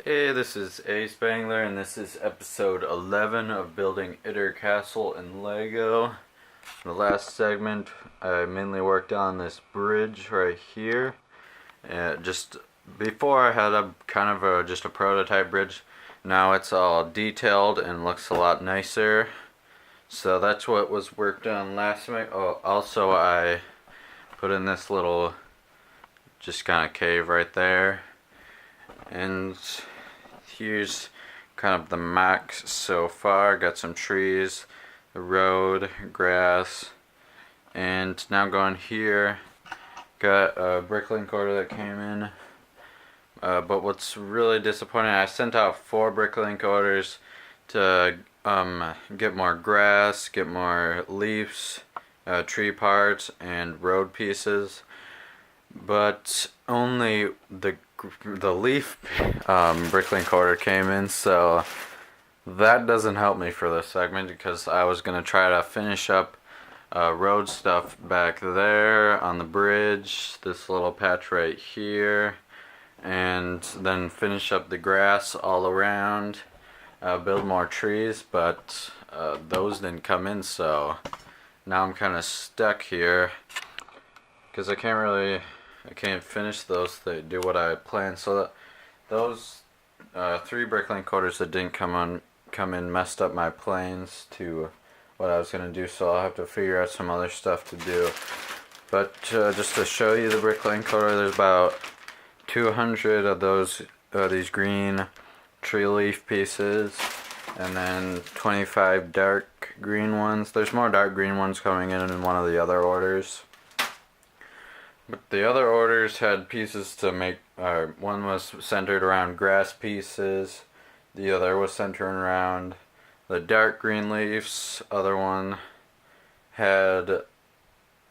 Hey, this is ASpengler, and this is episode 11 of building Itter Castle in Lego. In the last segment, I mainly worked on this bridge right here. Just before I had just a prototype bridge. Now it's all detailed and looks a lot nicer. So that's what was worked on last segment. Oh, also I put in this little just kind of cave right there. And here's kind of the max so far. Got some trees, the road, grass, and now going here, got a bricklink order that came in. But what's really disappointing, I sent out 4 bricklink orders to get more grass, get more leaves, tree parts, and road pieces. But only the leaf bricklink order came in, so that doesn't help me for this segment because I was going to try to finish up road stuff back there on the bridge, this little patch right here, and then finish up the grass all around, build more trees, but those didn't come in, so now I'm kind of stuck here because I can't finish those to do what I planned. So those 3 bricklink orders that didn't come in messed up my plans to what I was gonna do. So I'll have to figure out some other stuff to do. But just to show you the bricklink order, there's about 200 of these green tree leaf pieces, and then 25 dark green ones. There's more dark green ones coming in one of the other orders. But the other orders had pieces to make. One was centered around grass pieces. The other was centered around the dark green leaves. Other one had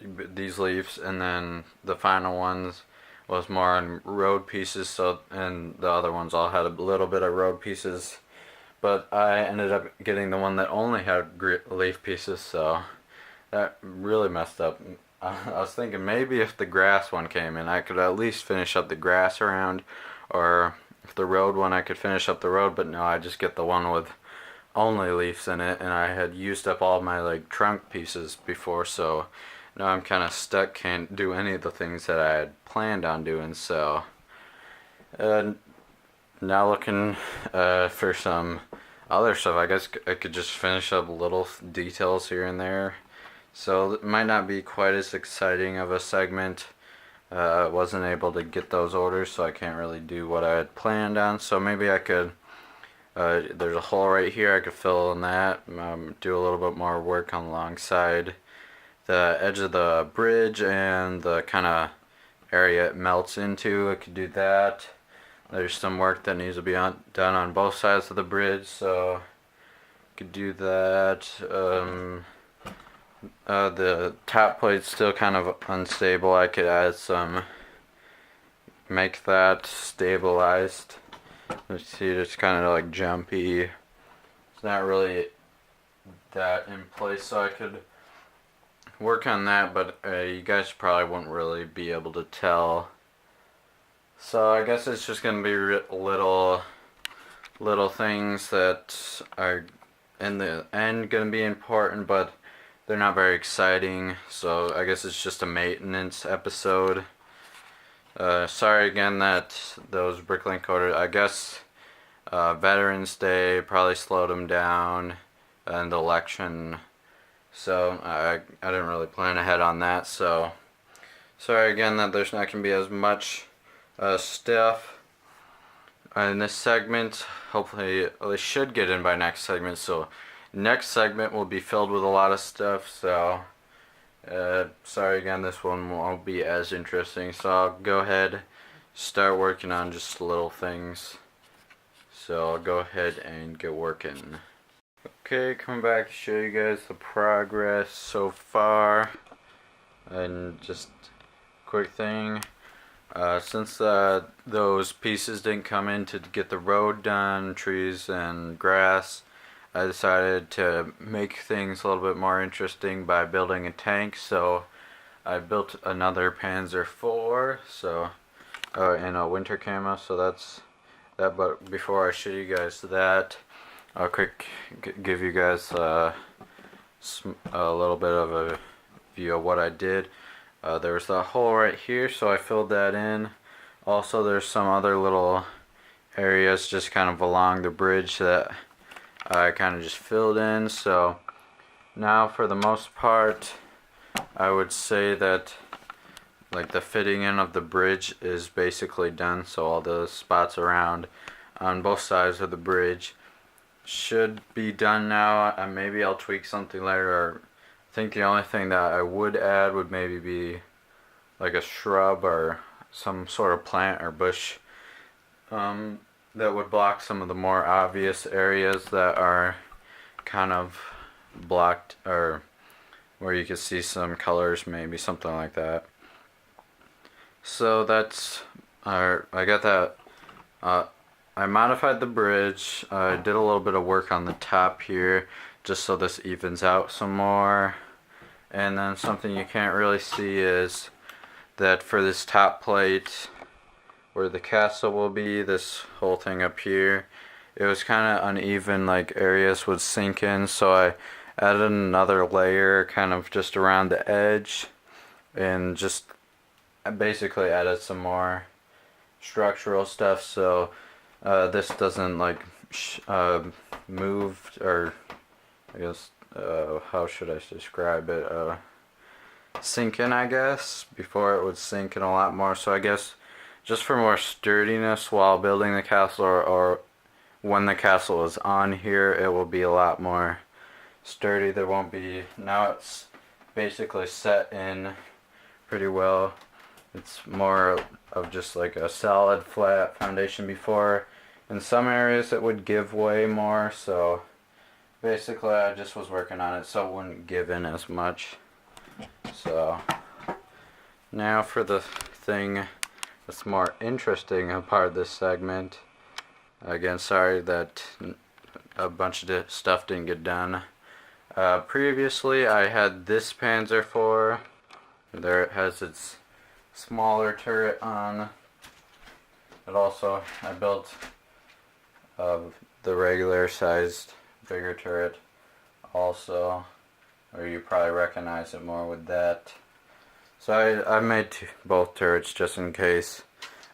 these leaves, and then the final ones was more on road pieces. So, and the other ones all had a little bit of road pieces. But I ended up getting the one that only had leaf pieces, so that really messed up. I was thinking maybe if the grass one came in, I could at least finish up the grass around, or if the road one, I could finish up the road, but no, I just get the one with only leaves in it, and I had used up all my trunk pieces before, so now I'm kind of stuck, can't do any of the things that I had planned on doing, so now looking for some other stuff. I guess I could just finish up little details here and there. So it might not be quite as exciting of a segment. I wasn't able to get those orders, so I can't really do what I had planned on. So maybe I could, there's a hole right here, I could fill in that, do a little bit more work on alongside the edge of the bridge and the kind of area it melts into. I could do that. There's some work that needs to be done on both sides of the bridge, so I could do that. The top plate's still kind of unstable. I could add make that stabilized. Let's see, it's kind of jumpy. It's not really that in place, so I could work on that, but you guys probably won't really be able to tell. So I guess it's just gonna be little things that are in the end gonna be important, but they're not very exciting, so I guess it's just a maintenance episode. Sorry again that those bricklink orders, I guess Veterans Day probably slowed them down, and the election, so I didn't really plan ahead on that, so sorry again that there's not going to be as much stuff in this segment. Hopefully they should get in by next segment, so next segment will be filled with a lot of stuff, so sorry again, this one won't be as interesting, so I'll go ahead start working on just little things. So I'll go ahead and get working. Okay, coming back to show you guys the progress so far. And just quick thing, since those pieces didn't come in to get the road done, trees and grass, I decided to make things a little bit more interesting by building a tank. So I built another Panzer IV, so in a winter camo, so that's But before I show you guys that, I'll give you guys a little bit of a view of what I did. There's a hole right here, so I filled that in. Also, there's some other little areas just kind of along the bridge that I kind of just filled in. So now, for the most part, I would say that like the fitting in of the bridge is basically done. So all the spots around on both sides of the bridge should be done now. Maybe I'll tweak something later. Or I think the only thing that I would add would maybe be like a shrub or some sort of plant or bush that would block some of the more obvious areas that are kind of blocked, or where you can see some colors, maybe something like that. So that's I got that. I modified the bridge. I did a little bit of work on the top here just so this evens out some more. And then something you can't really see is that for this top plate where the castle will be, this whole thing up here, it was kind of uneven, like areas would sink in, so I added another layer kind of just around the edge, and just basically added some more structural stuff so this doesn't like move, or I guess how should I describe it, sink in, I guess. Before it would sink in a lot more, so I guess just for more sturdiness while building the castle, or when the castle is on here, it will be a lot more sturdy. There won't be, now it's basically set in pretty well. It's more of just like a solid flat foundation. Before, in some areas it would give way more, so basically I just was working on it so it wouldn't give in as much. So now for the thing that's more interesting part of this segment. Again, sorry that a bunch of stuff didn't get done. Previously I had this Panzer IV. There it has its smaller turret on. But also I built the regular sized bigger turret also, or you probably recognize it more with that. So I made both turrets just in case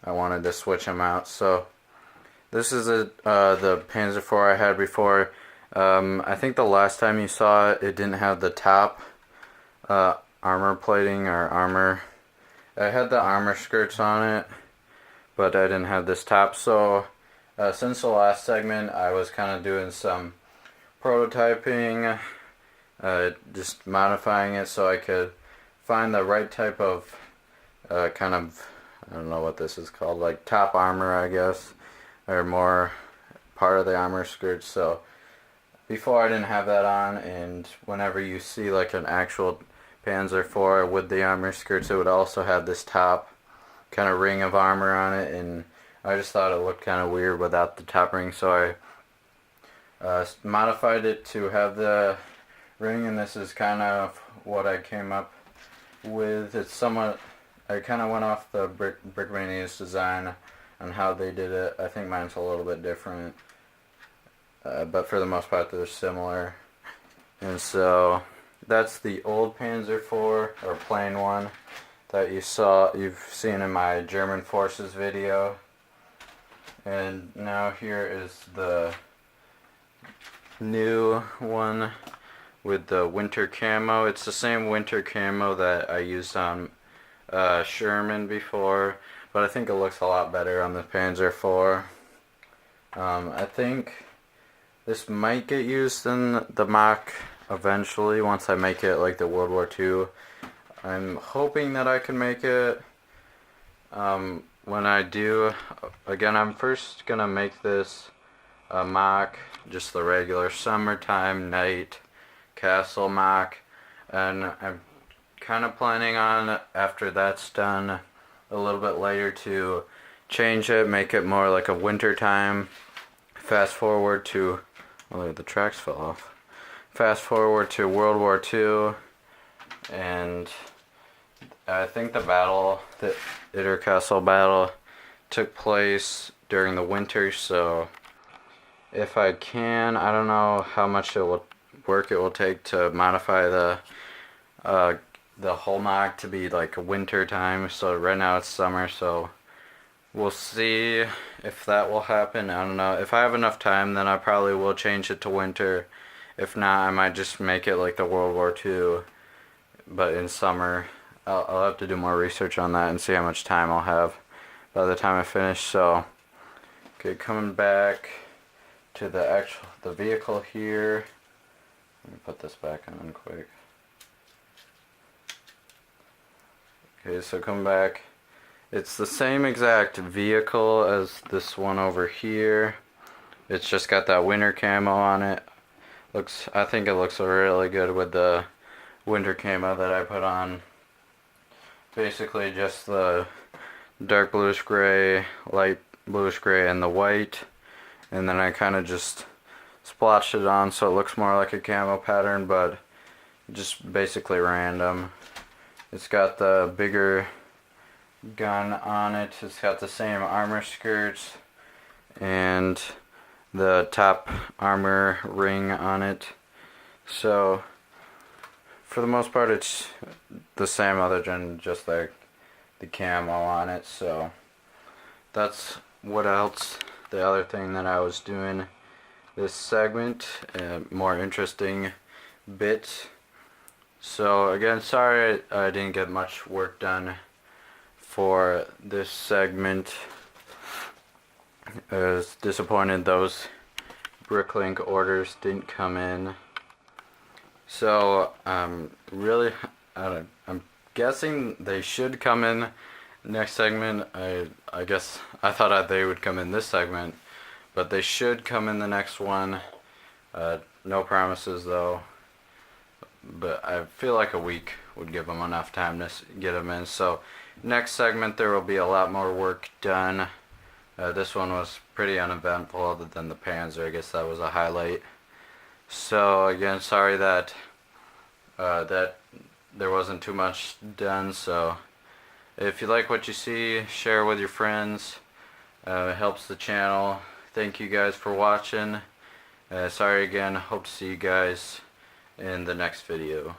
I wanted to switch them out. So this is the Panzer IV I had before. I think the last time you saw it, it didn't have the top armor plating or armor. I had the armor skirts on it, but I didn't have this top. So since the last segment, I was kind of doing some prototyping, just modifying it so I could find the right type of kind of, I don't know what this is called, like top armor, I guess, or more part of the armor skirt. So before I didn't have that on, and whenever you see like an actual Panzer IV with the armor skirts, it would also have this top kind of ring of armor on it, and I just thought it looked kind of weird without the top ring, so I modified it to have the ring, and this is kind of what I came up with. It's somewhat, I kind of went off the Brickmania's design on how they did it. I think mine's a little bit different, but for the most part they're similar. And so that's the old Panzer IV, or plain one, that you've seen in my German Forces video. And now here is the new one with the winter camo. It's the same winter camo that I used on Sherman before, but I think it looks a lot better on the Panzer IV. I think this might get used in the mock eventually once I make it like the World War II. I'm hoping that I can make it. When I do, again, I'm first gonna make this a mock, just the regular summertime night castle mock, and I'm kind of planning on, after that's done a little bit later, to change it, make it more like a wintertime. Fast forward to, oh, the tracks fell off. Fast forward to World War II, and I think the Itter Castle battle took place during the winter, so if I can, I don't know how much work it will take to modify the Holmach to be like a winter time. So right now it's summer, so we'll see if that will happen. I don't know. If I have enough time, then I probably will change it to winter. If not, I might just make it like the World War II, but in summer. I'll have to do more research on that and see how much time I'll have by the time I finish. So, okay, coming back to the vehicle here. Let me put this back on quick. Okay, so coming back, it's the same exact vehicle as this one over here. It's just got that winter camo on it. I think it looks really good with the winter camo that I put on. Basically just the dark bluish gray, light bluish gray, and the white. And then I kind of just splotched it on so it looks more like a camo pattern, but just basically random. It's got the bigger gun on it. It's got the same armor skirts and the top armor ring on it. So for the most part it's the same other than just like the camo on it. So that's what else, the other thing that I was doing this segment, a more interesting bit. So again, sorry I didn't get much work done for this segment. I was disappointed those Bricklink orders didn't come in. So really, I'm guessing they should come in next segment. I guess I thought they would come in this segment, but they should come in the next one. No promises though, but I feel like a week would give them enough time to get them in. So next segment there will be a lot more work done. This one was pretty uneventful other than the Panzer. I guess that was a highlight. So again, sorry that there wasn't too much done. So if you like what you see, share with your friends. It helps the channel. Thank you guys for watching. Sorry again. Hope to see you guys in the next video.